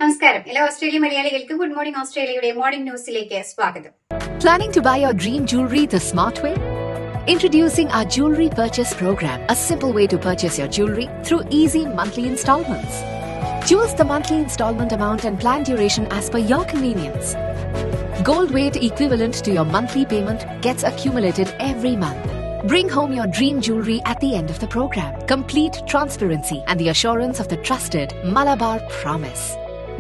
നമസ്കാരം. എല്ലാ ഓസ്ട്രേലിയ മലയാളികൾക്കും ഗുഡ് മോർണിംഗ് ഓസ്ട്രേലിയയുടെ മോർണിംഗ് ന്യൂസിലേക്ക് സ്വാഗതം. Planning to buy your dream jewelry the smart way? Introducing our jewelry purchase program, a simple way to purchase your jewelry through easy monthly installments. Choose the monthly installment amount and plan duration as per your convenience. Gold weight equivalent to your monthly payment gets accumulated every month. Bring home your dream jewelry at the end of the program. Complete transparency and the assurance of the trusted Malabar Promise.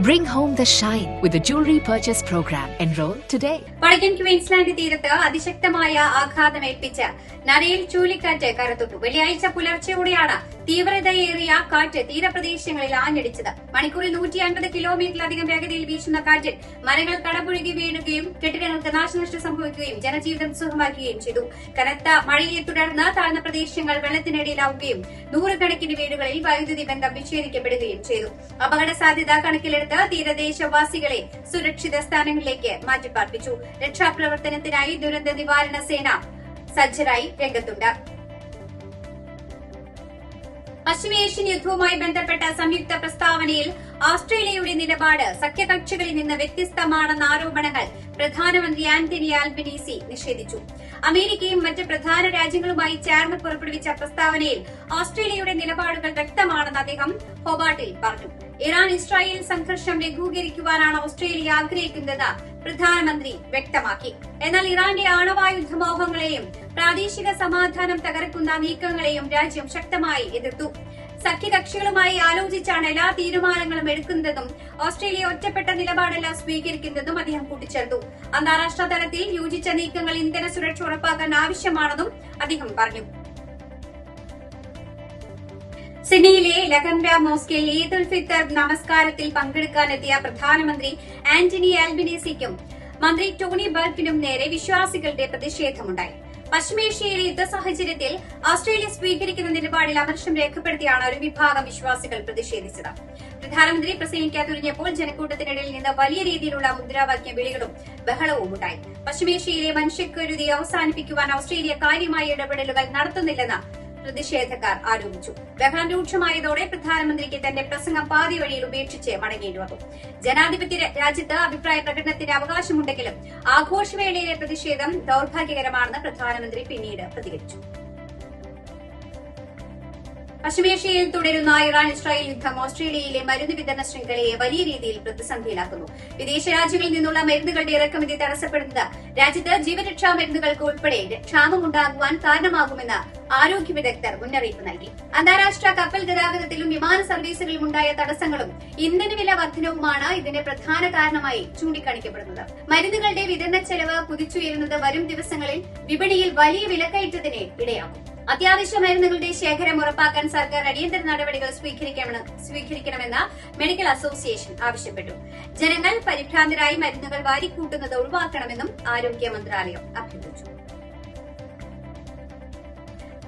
Bring home the shine with the Jewelry Purchase Program. Enroll today. വടക്കൻ Queensland തീരത്ത് അതിശക്തമായ ആഘാതമേൽപ്പിച്ച് നരയിൽ ചുഴലിക്കാറ്റ് കരതൊട്ടു. വെള്ളിയാഴ്ച പുലർച്ചെയോടെയാണ് തീവ്രതയേറിയ കാറ്റ് തീരപ്രദേശങ്ങളിൽ ആഞ്ഞടിച്ചത്. മണിക്കൂറിൽ 150 കിലോമീറ്ററിലധികം വേഗതയിൽ വീശുന്ന കാറ്റിൽ മരങ്ങൾ കടപുഴകി വീഴുകയും കെട്ടിടങ്ങൾക്ക് നാശനഷ്ടം സംഭവിക്കുകയും ജനജീവിതം ദുസ്സഹമാക്കുകയും ചെയ്തു. കനത്ത മഴയെ തുടർന്ന് താഴ്ന്ന പ്രദേശങ്ങൾ വെള്ളത്തിനടിയിലാവുകയും നൂറുകണക്കിന് വീടുകളിൽ വൈദ്യുതി ബന്ധം വിച്ഛേദിക്കപ്പെടുകയും ചെയ്തു. അപകട സാധ്യത കണക്കിലെടുത്ത് തീരദേശവാസികളെ സുരക്ഷിത സ്ഥാനങ്ങളിലേക്ക് മാറ്റിപ്പാർപ്പിച്ചു. രക്ഷാപ്രവർത്തനത്തിനായി ദുരന്ത നിവാരണ സേന സജ്ജരായി രംഗത്തുണ്ട്. പശ്ചിമേഷ്യൻ യുദ്ധവുമായി ബന്ധപ്പെട്ട സംയുക്ത പ്രസ്താവനയിൽ ഓസ്ട്രേലിയയുടെ നിലപാട് സഖ്യകക്ഷികളിൽ നിന്ന് വ്യത്യസ്തമാണെന്ന ആരോപണങ്ങൾ പ്രധാനമന്ത്രി ആന്റണി ആൽബനീസി നിഷേധിച്ചു. അമേരിക്കയും മറ്റ് പ്രധാന രാജ്യങ്ങളുമായി ചേർന്ന് പുറപ്പെടുവിച്ച പ്രസ്താവനയിൽ ഓസ്ട്രേലിയയുടെ നിലപാടുകൾ വ്യക്തമാണെന്ന് അദ്ദേഹം ഹോബാർട്ടിൽ പറഞ്ഞു. ഇറാൻ ഇസ്രായേൽ സംഘർഷം ലഘൂകരിക്കുവാനാണ് ഓസ്ട്രേലിയ ആഗ്രഹിക്കുന്നതെന്ന് പ്രധാനമന്ത്രി വ്യക്തമാക്കി. എന്നാൽ ഇറാന്റെ ആണവായുധമോഹങ്ങളെയും പ്രാദേശിക സമാധാനം തകർക്കുന്ന നീക്കങ്ങളെയും രാജ്യം ശക്തമായി എതിർത്തു. സഖ്യകക്ഷികളുമായി ആലോചിച്ചാണ് എല്ലാ തീരുമാനങ്ങളും എടുക്കുന്നതെന്നും ഓസ്ട്രേലിയ ഒറ്റപ്പെട്ട നിലപാടല്ല സ്വീകരിക്കുന്നതെന്നും അദ്ദേഹം കൂട്ടിച്ചേർത്തു. അന്താരാഷ്ട്ര തലത്തിൽ യോജിച്ച നീക്കങ്ങൾ ഇന്ധന സുരക്ഷ ഉറപ്പാക്കാൻ ആവശ്യമാണെന്നും അദ്ദേഹം പറഞ്ഞു. സിഡ്നിയിലെ ലഖൻബ മോസ്കിൽ ഈദ് ഉൽ ഫിത്തർ നമസ്കാരത്തിൽ പങ്കെടുക്കാനെത്തിയ പ്രധാനമന്ത്രി ആന്റണി ആൽബനീസിക്കും മന്ത്രി ടോണി ബർക്കിനും നേരെ വിശ്വാസികളുടെ പ്രതിഷേധമുണ്ടായി. പശ്ചിമേഷ്യയിലെ യുദ്ധ സാഹചര്യത്തിൽ ഓസ്ട്രേലിയ സ്വീകരിക്കുന്ന നിലപാടിൽ അമർഷം രേഖപ്പെടുത്തിയാണ് ഒരു വിഭാഗം വിശ്വാസികൾ പ്രതിഷേധിച്ചത്. പ്രധാനമന്ത്രി പ്രസംഗിക്കാതൊരുങ്ങിയപ്പോൾ ജനക്കൂട്ടത്തിനിടയിൽ നിന്ന് വലിയ രീതിയിലുള്ള മുദ്രാവാക്യ വിളികളും ബഹളവും ഉണ്ടായി. പശ്ചിമേഷ്യയിലെ മനുഷ്യക്കരുതി അവസാനിപ്പിക്കുവാൻ ഓസ്ട്രേലിയ കാര്യമായ ഇടപെടലുകൾ നടത്തുന്നില്ലെന്ന് പ്രതിഷേധക്കാർ ആരോപിച്ചു. ബഹളം രൂക്ഷമായതോടെ പ്രധാനമന്ത്രിക്ക് തന്റെ പ്രസംഗം പാതി വഴിയിൽ ഉപേക്ഷിച്ച് മടങ്ങേണ്ടി വന്നു. ജനാധിപത്യ രാജ്യത്ത് അഭിപ്രായ പ്രകടനത്തിന് അവകാശമുണ്ടെങ്കിലും ആഘോഷവേളയിലെ പ്രതിഷേധം ദൌർഭാഗ്യകരമാണെന്ന് പ്രധാനമന്ത്രി പിന്നീട് പ്രതികരിച്ചു. പശ്ചിമേഷ്യയിൽ തുടരുന്ന ഇറാൻ ഇസ്രായേൽ യുദ്ധം ഓസ്ട്രേലിയയിലെ മരുന്ന് വിതരണ ശൃംഖലയെ വലിയ രീതിയിൽ പ്രതിസന്ധിയിലാക്കുന്നു. വിദേശ രാജ്യങ്ങളിൽ നിന്നുള്ള മരുന്നുകളുടെ ഇറക്കുമതി തടസ്സപ്പെടുന്നത് രാജ്യത്ത് ജീവരക്ഷാ മരുന്നുകൾക്ക് ഉൾപ്പെടെ ക്ഷാമമുണ്ടാകുവാൻ കാരണമാകുമെന്ന് ആരോഗ്യ വിദഗ്ധർ മുന്നറിയിപ്പ് നൽകി. അന്താരാഷ്ട്ര കപ്പൽ ഗതാഗതത്തിലും വിമാന സർവീസുകളിലും ഉണ്ടായ തടസ്സങ്ങളും ഇന്ധനവില വർധനവുമാണ് ഇതിന്റെ പ്രധാന കാരണമായി ചൂണ്ടിക്കാണിക്കപ്പെടുന്നത്. മരുന്നുകളുടെ വിതരണ ചെലവ് കുതിച്ചുയരുന്നത് വരും ദിവസങ്ങളിൽ വിപണിയിൽ വലിയ വിലക്കയറ്റത്തിന് ഇടയാക്കും. അത്യാവശ്യ മരുന്നുകളുടെ ശേഖരം ഉറപ്പാക്കാൻ സർക്കാർ അടിയന്തര നടപടികൾ സ്വീകരിക്കണമെന്ന് മെഡിക്കൽ അസോസിയേഷൻ ആവശ്യപ്പെട്ടു. ജനങ്ങൾ പരിഭ്രാന്തരായി മരുന്നുകൾ വാരിക്കൂട്ടുന്നത് ഒഴിവാക്കണമെന്നും ആരോഗ്യ മന്ത്രാലയം അഭ്യർത്ഥിച്ചു.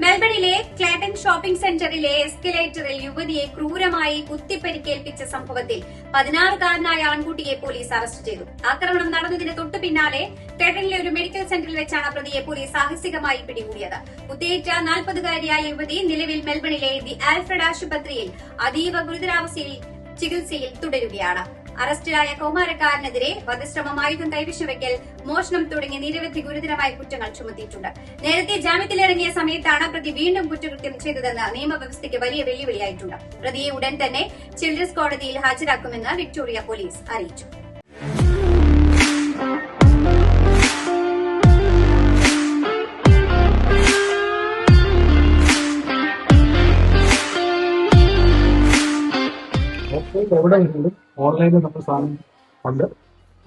മെൽബണിലെ ക്ലേട്ടൺ ഷോപ്പിംഗ് സെന്ററിലെ എസ്കലേറ്ററിൽ യുവതിയെ ക്രൂരമായി കുത്തിപ്പരിക്കേൽപ്പിച്ച സംഭവത്തിൽ 16-കാരനായ ആൺകുട്ടിയെ പോലീസ് അറസ്റ്റ് ചെയ്തു. ആക്രമണം നടന്നതിന് തൊട്ടു പിന്നാലെ ക്ലേട്ടണിലെ ഒരു മെഡിക്കൽ സെന്ററിൽ വെച്ചാണ് പ്രതിയെ പോലീസ് സാഹസികമായി പിടികൂടിയത്. കുത്തേറ്റ 40-കാരിയായ യുവതി നിലവിൽ മെൽബണിലെ ദി ആൽഫ്രഡ് ആശുപത്രിയിൽ അതീവ ഗുരുതരാവസ്ഥയിൽ ചികിത്സയിൽ തുടരുകയാണ്. അറസ്റ്റിലായ കൌമാരക്കാരനെതിരെ വധശ്രമം, ആയുധം കൈവശം വയ്ക്കൽ, മോഷണം തുടങ്ങിയ നിരവധി ഗുരുതരമായ കുറ്റങ്ങൾ ചുമത്തിയിട്ടുണ്ട്. നേരത്തെ ജാമ്യത്തിലിറങ്ങിയ സമയത്താണ് പ്രതി വീണ്ടും കുറ്റകൃത്യം ചെയ്തതെന്ന് നിയമവ്യവസ്ഥയ്ക്ക് വലിയ വെല്ലുവിളിയായിട്ടുണ്ട്. പ്രതിയെ ഉടൻ തന്നെ ചിൽഡ്രൻസ് കോടതിയിൽ ഹാജരാക്കുമെന്ന് വിക്ടോറിയ പോലീസ് അറിയിച്ചു. എവിടെ ആയിരുന്നാലും ഓൺലൈനിൽ നമ്മൾ സാധനം ഉണ്ട്.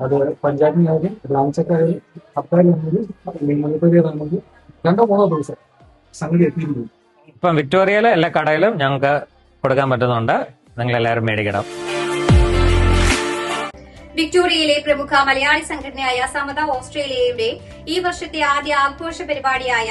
അത് പഞ്ചായത്തിനായാലും ബ്രാഞ്ചൊക്കെയായാലും സർക്കാരാണെങ്കിലും മുനിസിപ്പാലിറ്റിയാണെങ്കിൽ 2-3 ദിവസം സംഗതി എത്തിയിരുന്നു. ഇപ്പം വിക്ടോറിയയിലെ എല്ലാ കടയിലും ഞങ്ങൾക്ക് കൊടുക്കാൻ പറ്റുന്നുണ്ട്. നിങ്ങൾ എല്ലാവരും മേടിക്കണം. വിക്ടോറിയയിലെ പ്രമുഖ മലയാളി സംഘടനയായ സമത ഓസ്ട്രേലിയയുടെ ഈ വർഷത്തെ ആദ്യ ആഘോഷ പരിപാടിയായ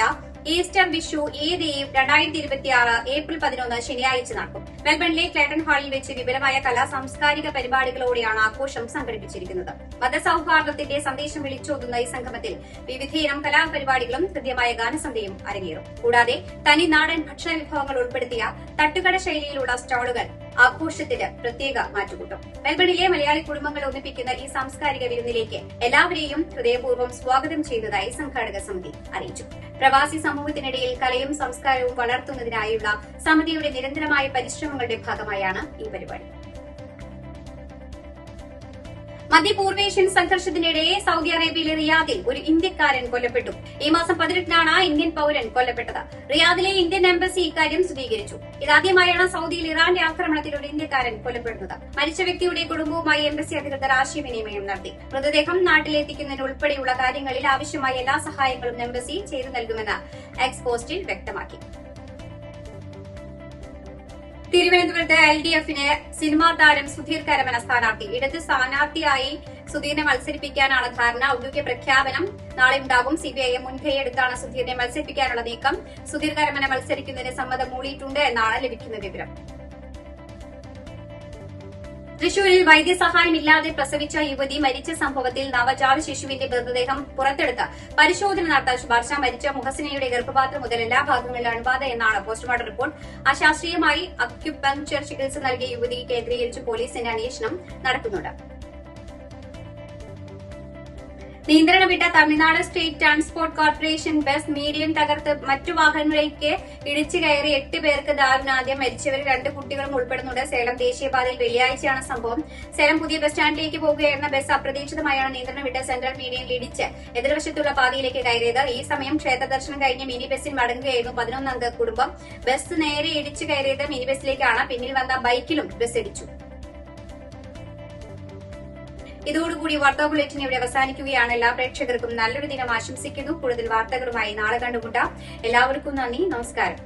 ഈസ്റ്റർ വിഷു ഈദ് 2026 ഏപ്രിൽ 11 ശനിയാഴ്ച നടക്കും. മെൽബണിലെ ക്ലേട്ടൺ ഹാളിൽ വെച്ച് വിപുലമായ സാംസ്കാരിക പരിപാടികളോടെയാണ് ആഘോഷം സംഘടിപ്പിച്ചിരിക്കുന്നത്. മതസൌഹാർദ്ദത്തിന്റെ സന്ദേശം വിളിച്ചോതുന്ന ഈ സംഗമത്തിൽ വിവിധയിനം കലാപരിപാടികളും ഹൃദ്യമായ ഗാനസന്ധ്യയും അരങ്ങേറും. കൂടാതെ തനി നാടൻ ഭക്ഷണ വിഭവങ്ങൾ ഉൾപ്പെടുത്തിയ തട്ടുകട ശൈലിയിലുള്ള സ്റ്റാളുകൾ ആഘോഷത്തിന് പ്രത്യേക മാറ്റുകൂട്ടും. മെൽബണിലെ മലയാളി കുടുംബങ്ങൾ ഒന്നിപ്പിക്കുന്ന ഈ സാംസ്കാരിക വിരുന്നിലേക്ക് എല്ലാവരെയും ഹൃദയപൂർവ്വം സ്വാഗതം ചെയ്യുന്നതായി സംഘാടക സമിതി അറിയിച്ചു. പ്രവാസി സമൂഹത്തിനിടയിൽ കലയും സംസ്കാരവും വളർത്തുന്നതിനായുള്ള സമിതിയുടെ നിരന്തരമായ പരിശ്രമങ്ങളുടെ ഭാഗമായാണ് ഈ പരിപാടി. മധ്യപൂർവേഷ്യൻ സംഘർഷത്തിനിടെ സൗദി അറേബ്യയിലെ റിയാദിൽ ഒരു ഇന്ത്യക്കാരൻ കൊല്ലപ്പെട്ടു. ഈ മാസം 18-നാണ് ഇന്ത്യൻ പൌരൻ കൊല്ലപ്പെട്ടത്. റിയാദിലെ ഇന്ത്യൻ എംബസി ഇക്കാര്യം സ്ഥിരീകരിച്ചു. ഇതാദ്യമായാണ് സൗദിയിൽ ഇറാന്റെ ആക്രമണത്തിൽ ഒരു ഇന്ത്യക്കാരൻ കൊല്ലപ്പെടുന്നത്. മരിച്ച വ്യക്തിയുടെ കുടുംബവുമായി എംബസി അധികൃതർ ആശയവിനിമയം നടത്തി. മൃതദേഹം നാട്ടിലെത്തിക്കുന്നതിന് ഉൾപ്പെടെയുള്ള കാര്യങ്ങളിൽ ആവശ്യമായ എല്ലാ സഹായങ്ങളും എംബസി ചെയ്തു നൽകുമെന്ന് എക്സ് പോസ്റ്റിൽ വ്യക്തമാക്കി. തിരുവനന്തപുരത്ത് LDF-ന് സിനിമാ താരം സുധീർ കരമന സ്ഥാനാർത്ഥി. ഇടത് സ്ഥാനാർത്ഥിയായി സുധീറിനെ മത്സരിപ്പിക്കാനാണ് ധാരണ. ഔദ്യോഗിക പ്രഖ്യാപനം നാളെ ഉണ്ടാകും. CPIM മുൻകൈയെടുത്താണ് സുധീറിനെ മത്സരിപ്പിക്കാനുള്ള നീക്കം. സുധീർ കരമന മത്സരിക്കുന്നതിന് സമ്മതം മൂളിയിട്ടുണ്ട് എന്നാണ് ലഭിക്കുന്ന വിവരം. തൃശൂരിൽ വൈദ്യസഹായമില്ലാതെ പ്രസവിച്ച യുവതി മരിച്ച സംഭവത്തിൽ നവജാത ശിശുവിന്റെ മൃതദേഹം പുറത്തെടുത്ത് പരിശോധന നടത്താൻ ശുപാർശ. മരിച്ച മുഹസിനയുടെ ഗർഭപാത്രം മുതൽ എല്ലാ ഭാഗങ്ങളിലും അണുബാധ എന്നാണ് പോസ്റ്റ്മോർട്ടം റിപ്പോർട്ട്. അശാസ്ത്രീയമായി അക്യുപങ്ക്ചർ ചികിത്സ നൽകിയ യുവതി കേന്ദ്രീകരിച്ച് പോലീസിന്റെ അന്വേഷണം നടക്കുന്നുണ്ട്. നിയന്ത്രണം വിട്ട Tamil Nadu state transport corporation bus medium തകർത്ത് മറ്റു വാഹനങ്ങളിലേക്ക് ഇടിച്ചു കയറി 8 പേർക്ക് ദാരുണാന്ത്യം. മരിച്ചവരിൽ 2 കുട്ടികളും ഉൾപ്പെടുന്നുണ്ട്. സേലം ദേശീയപാതയിൽ വെള്ളിയാഴ്ചയാണ് സംഭവം. സേലം പുതിയ ബസ് സ്റ്റാൻഡിലേക്ക് പോകുകയായിരുന്ന ബസ് അപ്രതീക്ഷിതമായാണ് നിയന്ത്രണം വിട്ട് സെൻട്രൽ മീഡിയയിൽ ഇടിച്ച് എതിർവശത്തുള്ള പാതയിലേക്ക് കയറിയത്. ഈ സമയം ക്ഷേത്ര ദർശനം കഴിഞ്ഞ് മിനി ബസ്സിൽ മടങ്ങുകയായിരുന്നു 11 അംഗ കുടുംബം. ബസ് നേരെ ഇടിച്ചു കയറിയത് മിനി ബസ്സിലേക്കാണ്. പിന്നിൽ വന്ന ബൈക്കിലും ബസ് ഇടിച്ചു. ഇതോടുകൂടി വാർത്താ ബുള്ളറ്റിൻ ഇവിടെ അവസാനിക്കുകയാണ്. എല്ലാ പ്രേക്ഷകർക്കും നല്ലൊരു ദിനം ആശംസിക്കുന്നു. കൂടുതൽ വാർത്തകളുമായി നാളെ കണ്ടുമുട്ടാം. എല്ലാവർക്കും നന്ദി, നമസ്കാരം.